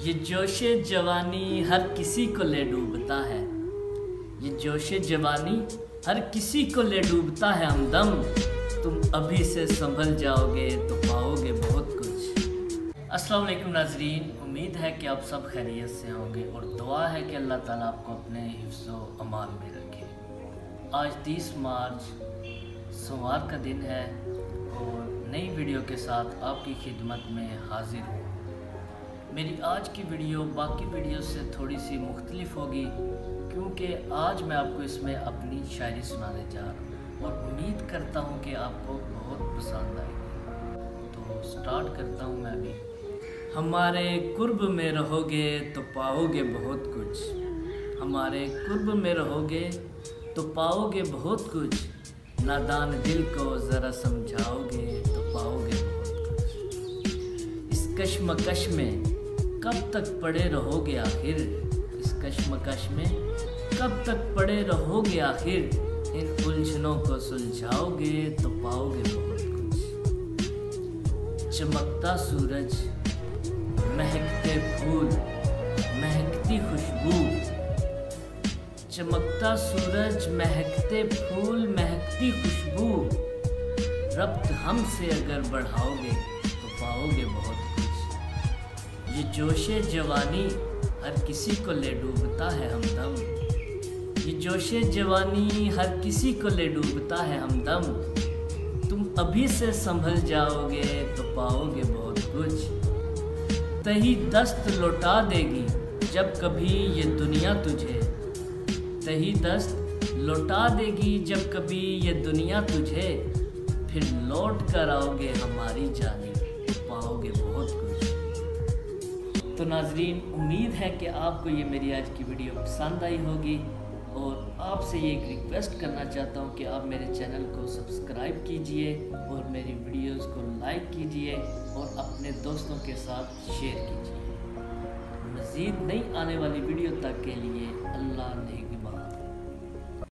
ये जोशे जवानी हर किसी को ले डूबता है। ये जोशे जवानी हर किसी को ले डूबता है हमदम। तुम अभी से संभल जाओगे तो पाओगे बहुत कुछ। अस्सलाम वालेकुम नाजरीन, उम्मीद है कि आप सब खैरियत से होंगे और दुआ है कि अल्लाह ताला आपको अपने हिफ्ज़ो अमान में रखे। आज 30 मार्च सोमवार का दिन है और नई वीडियो के साथ आपकी खिदमत में हाजिर हूँ। मेरी आज की वीडियो बाकी वीडियो से थोड़ी सी मुख्तलिफ होगी क्योंकि आज मैं आपको इसमें अपनी शायरी सुनाने जा रहा हूँ और उम्मीद करता हूँ कि आपको बहुत पसंद आएगी। तो स्टार्ट करता हूँ मैं अभी। हमारे कुर्ब में रहोगे तो पाओगे बहुत कुछ। हमारे कुर्ब में रहोगे तो पाओगे बहुत कुछ। नादान दिल को ज़रा समझाओगे तो पाओगे बहुत कुछ। इस कश्मकश में कब तक पड़े रहोगे आखिर। इस कश्मकश में कब तक पड़े रहोगे आखिर। इन उलझनों को सुलझाओगे तो पाओगे बहुत कुछ। चमकता सूरज, महकते फूल, महकती खुशबू। चमकता सूरज, महकते फूल, महकती खुशबू। रब्त हमसे अगर बढ़ाओगे तो पाओगे बहुत कुछ। ये जोशे जवानी हर किसी को ले डूबता है हमदम। ये जोशे जवानी हर किसी को ले डूबता है हमदम। तुम अभी से संभल जाओगे तो पाओगे बहुत कुछ। तही दस्त लौटा देगी जब कभी ये दुनिया तुझे। तही दस्त लौटा देगी जब कभी ये दुनिया तुझे। फिर लौट कर आओगे हमारी जानिब तो पाओगे बहुत कुछ। तो नाजरीन, उम्मीद है कि आपको ये मेरी आज की वीडियो पसंद आई होगी और आपसे ये एक रिक्वेस्ट करना चाहता हूँ कि आप मेरे चैनल को सब्सक्राइब कीजिए और मेरी वीडियोस को लाइक कीजिए और अपने दोस्तों के साथ शेयर कीजिए। मज़ीद नई आने वाली वीडियो तक के लिए अल्लाह नेगहबान।